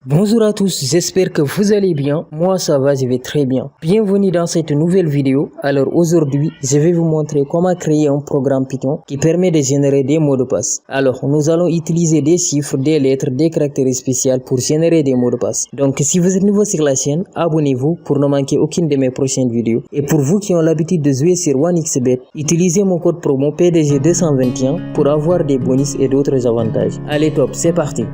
Bonjour à tous, j'espère que vous allez bien. Moi ça va, je vais très bien. Bienvenue dans cette nouvelle vidéo. Alors aujourd'hui, je vais vous montrer comment créer un programme Python qui permet de générer des mots de passe. Alors nous allons utiliser des chiffres, des lettres, des caractères spéciaux pour générer des mots de passe. Donc si vous êtes nouveau sur la chaîne, abonnez-vous pour ne manquer aucune de mes prochaines vidéos. Et pour vous qui ont l'habitude de jouer sur OneXBet, utilisez mon code promo PDG221 pour avoir des bonus et d'autres avantages. Allez top, c'est parti.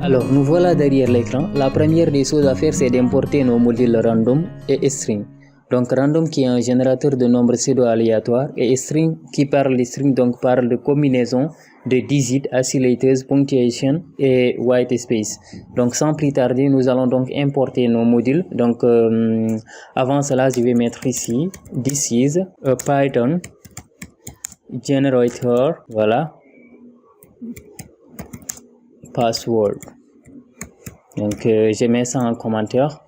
Alors, nous voilà derrière l'écran. La première des choses à faire, c'est d'importer nos modules random et string. Donc, random qui est un générateur de nombres pseudo-aléatoires et string qui parle de string, donc parle de combinaison de digits, oscillators, punctuation et white space. Donc, sans plus tarder, nous allons donc importer nos modules. Donc, avant cela, je vais mettre ici, this is a Python generator, voilà, password. Donc je mets ça en commentaire.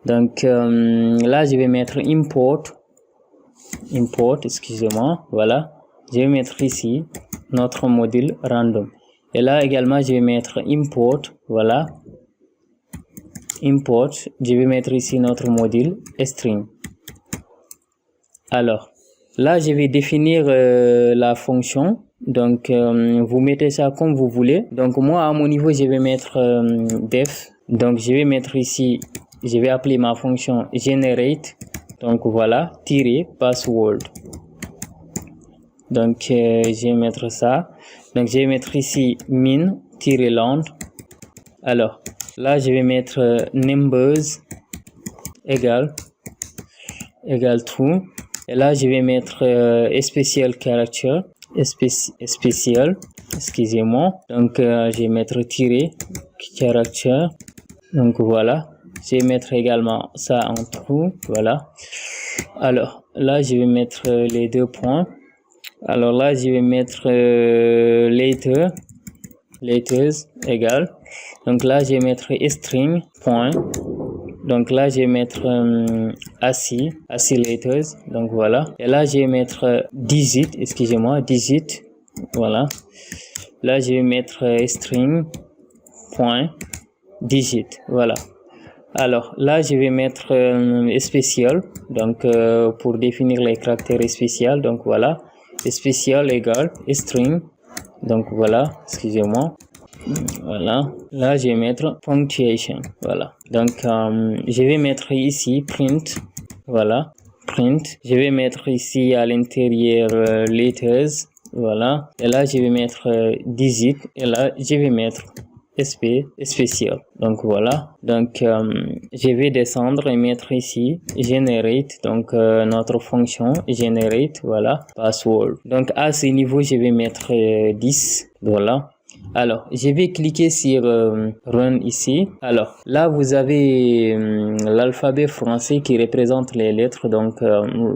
Donc là je vais mettre import, excusez-moi, voilà, je vais mettre ici notre module random et là également je vais mettre import, voilà, import, je vais mettre ici notre module string. Alors là je vais définir la fonction. Donc vous mettez ça comme vous voulez. Donc moi à mon niveau je vais mettre def. Donc je vais mettre ici, je vais appeler ma fonction generate. Donc voilà, tirer password. Donc je vais mettre ça. Donc je vais mettre ici min tirer land. Alors là je vais mettre numbers égal true. Et là je vais mettre special character. Spécial, excusez-moi. Donc je vais mettre tirer caractère. Donc voilà, je vais mettre également ça en true, voilà. Alors là je vais mettre les deux points. Alors là je vais mettre letters égal. Donc là je vais mettre string point. Donc là je vais mettre oscillators, donc voilà. Et là je vais mettre digit, excusez-moi, digit, voilà. Là je vais mettre string point digit, voilà. Alors là je vais mettre spécial, donc pour définir les caractères spéciaux, donc voilà, spécial égale string, donc voilà, excusez-moi. Voilà, là je vais mettre punctuation, voilà. Donc je vais mettre ici print, voilà, print. Je vais mettre ici à l'intérieur letters, voilà. Et là je vais mettre digit et là je vais mettre spécial. Donc voilà. Donc je vais descendre et mettre ici generate, donc notre fonction generate, voilà, password. Donc à ce niveau je vais mettre 10, voilà. Alors, je vais cliquer sur Run ici. Alors, là, vous avez l'alphabet français qui représente les lettres. Donc,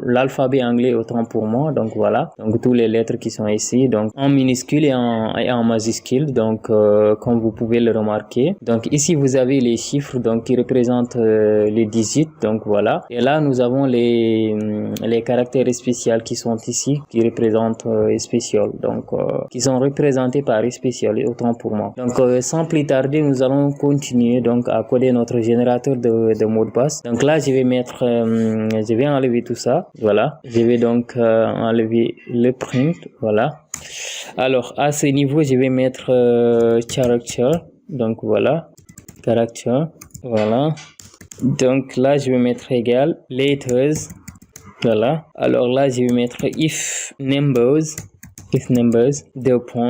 l'alphabet anglais autant pour moi. Donc, voilà. Donc, toutes les lettres qui sont ici. Donc, en minuscule et en majuscule. Donc, comme vous pouvez le remarquer. Donc, ici, vous avez les chiffres donc qui représentent les digits. Donc, voilà. Et là, nous avons les caractères spéciaux qui sont ici, qui représentent spécial. Donc, qui sont représentés par spécial. Autant pour moi. Donc sans plus tarder, nous allons continuer donc à coder notre générateur de mots de passe. Donc là je vais mettre je vais enlever tout ça, voilà. Je vais donc enlever le print, voilà. Alors à ce niveau je vais mettre character, donc voilà, caractère, voilà. Donc là je vais mettre égal letters, voilà. Alors là je vais mettre if numbers, deux points.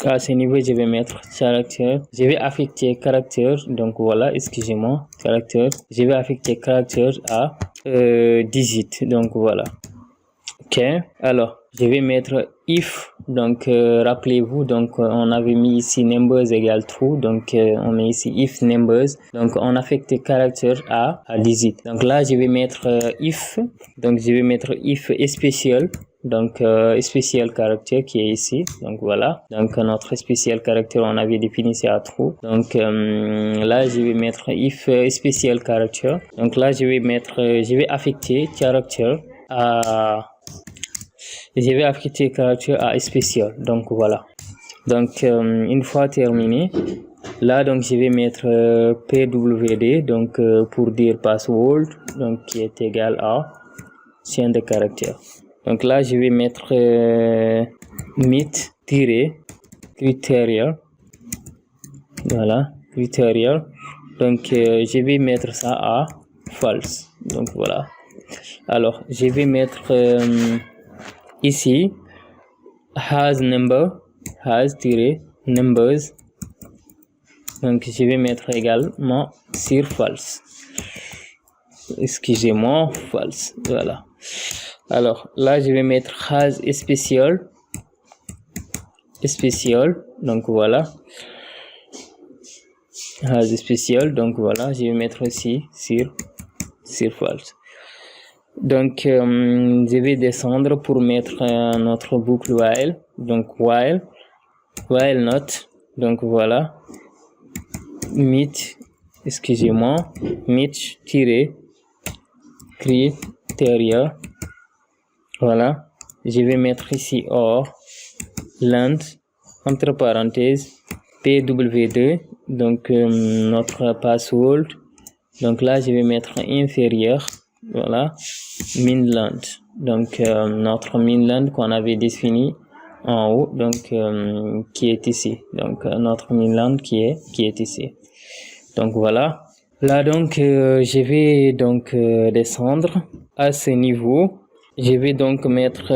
À ce niveau je vais mettre caractère, je vais affecter caractère, donc voilà, excusez-moi, caractère, je vais affecter caractère à digit, donc voilà. Ok, alors je vais mettre if, donc rappelez-vous, donc on avait mis ici numbers égale true, donc on met ici if numbers, donc on affecte caractère à digit. Donc là je vais mettre if, donc je vais mettre if spécial, donc spécial caractère qui est ici, donc voilà, donc notre spécial caractère on avait défini c'est à true, donc là je vais mettre if spécial caractère, donc là je vais affecter caractère à spécial, donc voilà, donc une fois terminé, là donc je vais mettre pwd, donc pour dire password, donc qui est égal à chaîne de caractère. Donc là, je vais mettre meet-criteria. Voilà, criteria. Donc, je vais mettre ça à false. Donc, voilà. Alors, je vais mettre ici has-numbers. Donc, je vais mettre également sur false. Excusez-moi, false. Voilà. Alors là, je vais mettre has spécial, donc voilà, has spécial, donc voilà, je vais mettre aussi sur false. Donc je vais descendre pour mettre notre boucle while, donc while not, donc voilà, meet criteria. Voilà, je vais mettre ici or length entre parenthèses pw2, donc notre password, donc là je vais mettre inférieur, voilà, min length, donc notre min length qu'on avait défini en haut, donc qui est ici, donc notre min length qui est ici, donc voilà. Là donc je vais donc descendre à ce niveau. Je vais donc mettre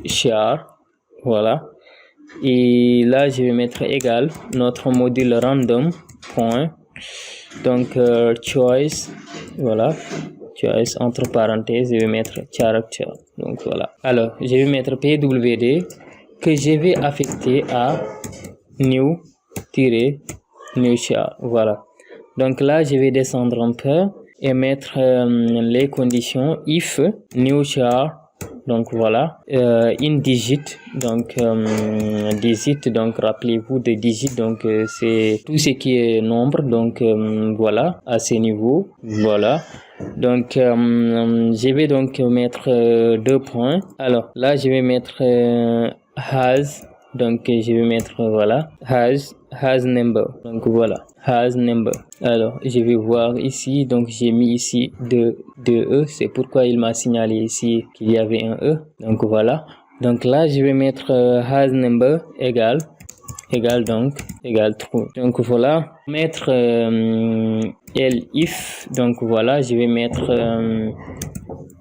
new-char, voilà, et là je vais mettre égal notre module random point, donc choice, voilà, choice entre parenthèses, je vais mettre character, donc voilà. Alors je vais mettre pwd que je vais affecter à new-char, voilà. Donc là, je vais descendre un peu et mettre les conditions if new-char, donc voilà, in digit, donc digit, donc rappelez-vous de digit, donc c'est tout ce qui est nombre, donc voilà, à ce niveau, voilà. Donc je vais donc mettre 2 points. Alors là, je vais mettre has, donc je vais mettre voilà, has number, donc voilà, has number. Alors je vais voir ici, donc j'ai mis ici deux E, c'est pourquoi il m'a signalé ici qu'il y avait un E, donc voilà. Donc là je vais mettre has number égal true, donc voilà. Mettre if, donc voilà, je vais mettre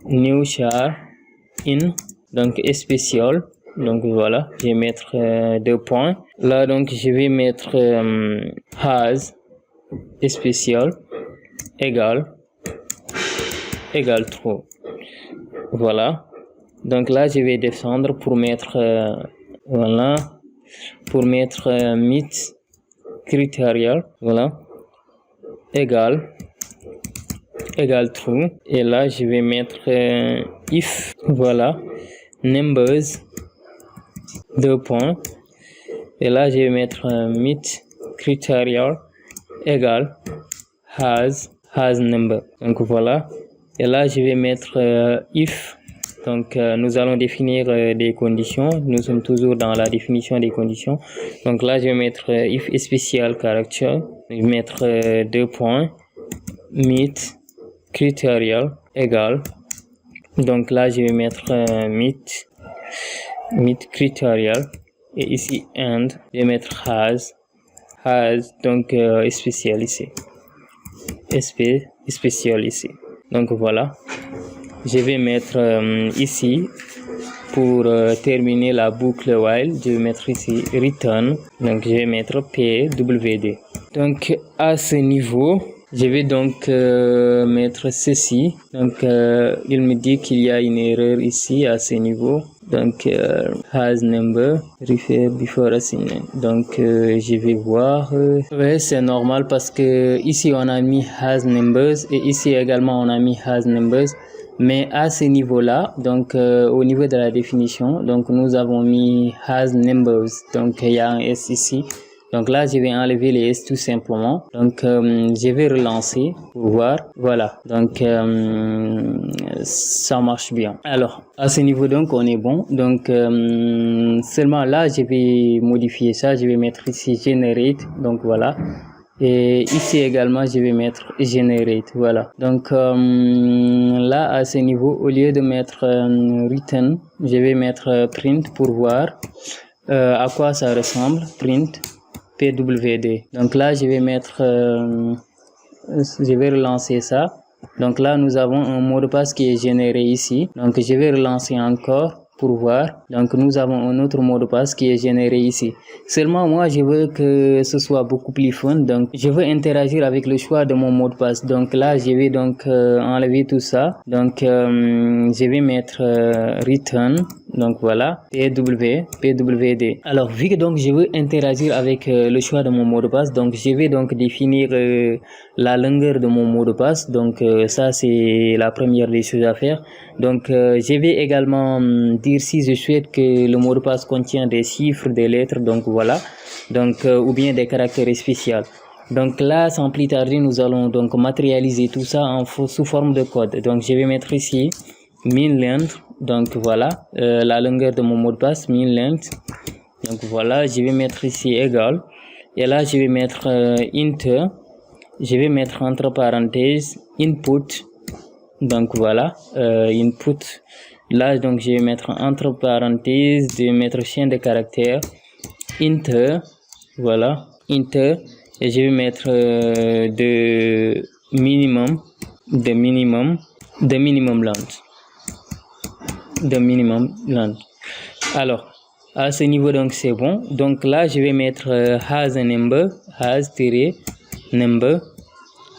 new-char in, donc spécial, donc voilà, je vais mettre 2 points. Là donc je vais mettre has spécial égal true, voilà. Donc là je vais descendre pour mettre voilà, pour mettre meet criteria, voilà, égal true, et là je vais mettre if, voilà, numbers 2 points, et là je vais mettre meet criteria égal has number, donc voilà. Et là je vais mettre if, donc nous allons définir des conditions, nous sommes toujours dans la définition des conditions. Donc là je vais mettre if spécial caractère, je vais mettre 2 points, meet criteria égal, donc là je vais mettre meet criteria, et ici and je vais mettre has, donc spécial ici, spécial ici, donc voilà. Je vais mettre ici, pour terminer la boucle while, je vais mettre ici return, donc je vais mettre pwd. Donc à ce niveau, je vais donc mettre ceci, donc il me dit qu'il y a une erreur ici à ce niveau, Donc, has number, refer before assign. Donc, je vais voir. Ouais, c'est normal parce que ici, on a mis has numbers et ici également, on a mis has numbers. Mais à ce niveau-là, donc au niveau de la définition, donc nous avons mis has numbers. Donc, il y a un S ici. Donc là, je vais enlever les S tout simplement. Donc, je vais relancer pour voir. Voilà. Donc, ça marche bien. Alors, à ce niveau, donc, on est bon. Donc, seulement là, je vais modifier ça. Je vais mettre ici generate. Donc, voilà. Et ici également, je vais mettre generate. Voilà. Donc, là, à ce niveau, au lieu de mettre return, je vais mettre print pour voir à quoi ça ressemble. Print. PWD. Donc là, je vais mettre, je vais relancer ça. Donc là, nous avons un mot de passe qui est généré ici. Donc je vais relancer encore pour voir. Donc nous avons un autre mot de passe qui est généré ici. Seulement moi, je veux que ce soit beaucoup plus fun. Donc je veux interagir avec le choix de mon mot de passe. Donc là, je vais donc enlever tout ça. Donc je vais mettre return. Donc voilà, PWD. Alors vu que donc je veux interagir avec le choix de mon mot de passe, donc je vais donc définir la longueur de mon mot de passe. Donc ça c'est la première des choses à faire. Donc je vais également dire si je souhaite que le mot de passe contient des chiffres, des lettres, donc voilà, donc ou bien des caractères spéciaux. Donc là, sans plus tarder, nous allons donc matérialiser tout ça sous forme de code. Donc je vais mettre ici min length. Donc voilà, la longueur de mon mot de passe, min length. Donc voilà, je vais mettre ici égal. Et là, je vais mettre int. Je vais mettre entre parenthèses input. Donc voilà, input. Là, donc je vais mettre entre parenthèses, je vais mettre chien de caractère. Int. Voilà, int. Et je vais mettre de minimum length. De minimum length. Alors, à ce niveau, donc c'est bon. Donc là, je vais mettre has a number, has-number,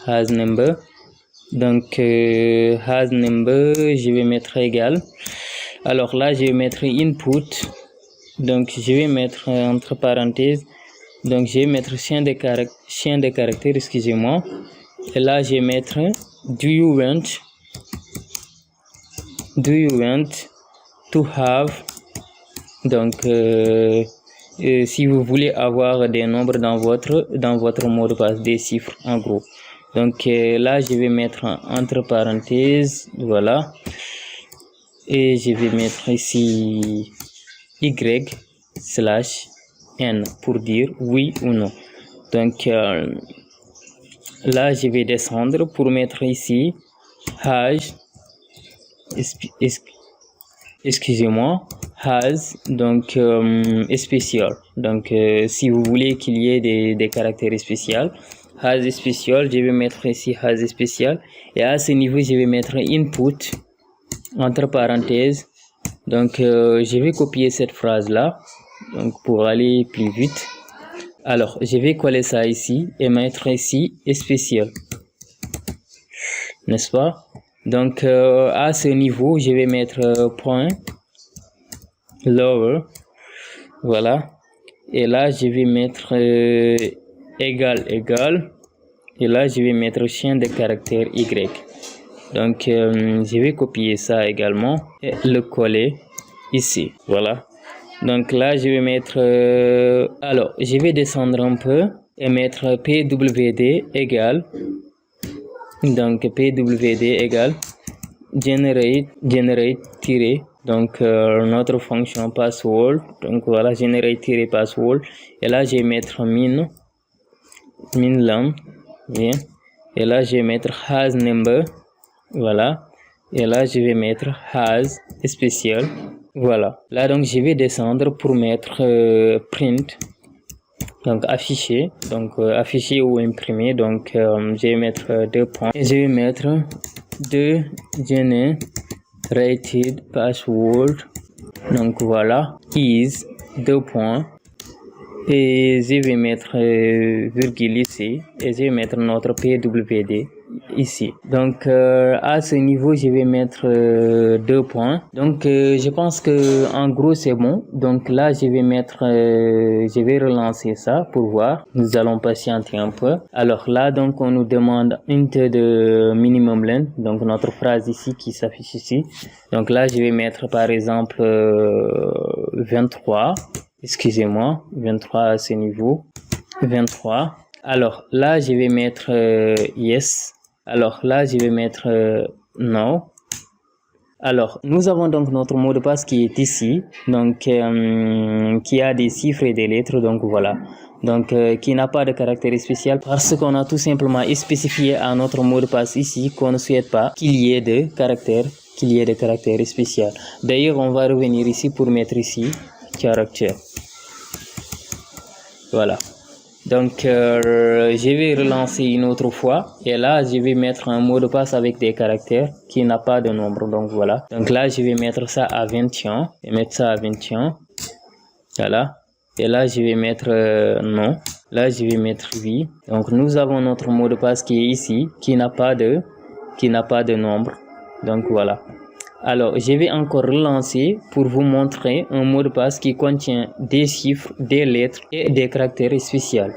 has number. Donc, has number, je vais mettre égal. Alors là, je vais mettre input. Donc, je vais mettre entre parenthèses. Donc, je vais mettre chien de caractère, excusez-moi. Et là, je vais mettre do you want to have. Donc si vous voulez avoir des nombres dans votre mot de passe, des chiffres en gros. Donc là je vais mettre entre parenthèses, voilà, et je vais mettre ici y/n pour dire oui ou non. Donc là je vais descendre pour mettre ici has, excusez-moi, has, donc spécial. Donc si vous voulez qu'il y ait des caractères spéciaux, has spécial, je vais mettre ici has spécial. Et à ce niveau, je vais mettre input entre parenthèses. Donc je vais copier cette phrase là, donc pour aller plus vite. Alors je vais coller ça ici et mettre ici spécial, n'est-ce pas? Donc à ce niveau, je vais mettre point lower, voilà, et là je vais mettre égal, et là je vais mettre chien de caractère y. Donc je vais copier ça également et le coller ici, voilà. Donc là je vais mettre alors je vais descendre un peu et mettre pwd égal, donc pwd égal generate tiré, donc notre fonction password. Donc voilà, generate tiré password. Et là je vais mettre min length, bien. Et là je vais mettre has number, voilà. Et là je vais mettre has spécial, voilà. Là donc je vais descendre pour mettre print, donc afficher, afficher ou imprimer. Donc je vais mettre 2 points et je vais mettre de generated password, donc voilà, is 2 points, et je vais mettre virgule ici et je vais mettre notre pwd, ici. Donc à ce niveau, je vais mettre 2 points. Donc je pense que en gros c'est bon. Donc là je vais mettre, je vais relancer ça pour voir. Nous allons patienter un peu. Alors là donc on nous demande unité de minimum length. Donc notre phrase ici qui s'affiche ici. Donc là je vais mettre par exemple 23. Excusez-moi, 23 à ce niveau. 23. Alors là je vais mettre yes. Alors là je vais mettre no. Alors nous avons donc notre mot de passe qui est ici, donc qui a des chiffres et des lettres, donc voilà, donc qui n'a pas de caractère spécial parce qu'on a tout simplement spécifié à notre mot de passe ici qu'on ne souhaite pas qu'il y ait de caractère spécial. D'ailleurs on va revenir ici pour mettre ici caractère. Voilà. Donc je vais relancer une autre fois et là je vais mettre un mot de passe avec des caractères qui n'a pas de nombre, donc voilà. Donc là je vais mettre ça à 21 et mettre ça à 21. Voilà. Et là je vais mettre non. Là je vais mettre oui. Donc nous avons notre mot de passe qui est ici, qui n'a pas de nombre. Donc voilà. Alors, je vais encore relancer pour vous montrer un mot de passe qui contient des chiffres, des lettres et des caractères spéciaux.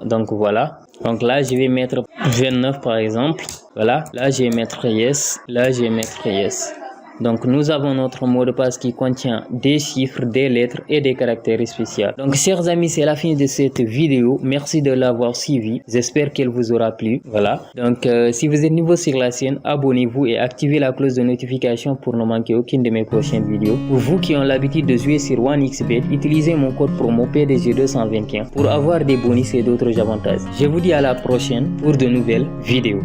Donc voilà. Donc là, je vais mettre 29 par exemple. Voilà. Là, je vais mettre yes. Là, je vais mettre yes. Donc nous avons notre mot de passe qui contient des chiffres, des lettres et des caractères spéciaux. Donc chers amis, c'est la fin de cette vidéo. Merci de l'avoir suivi. J'espère qu'elle vous aura plu. Voilà. Donc si vous êtes nouveau sur la chaîne, abonnez-vous et activez la cloche de notification pour ne manquer aucune de mes prochaines vidéos. Pour vous qui ont l'habitude de jouer sur 1xBet, utilisez mon code promo PDG221 pour avoir des bonus et d'autres avantages. Je vous dis à la prochaine pour de nouvelles vidéos.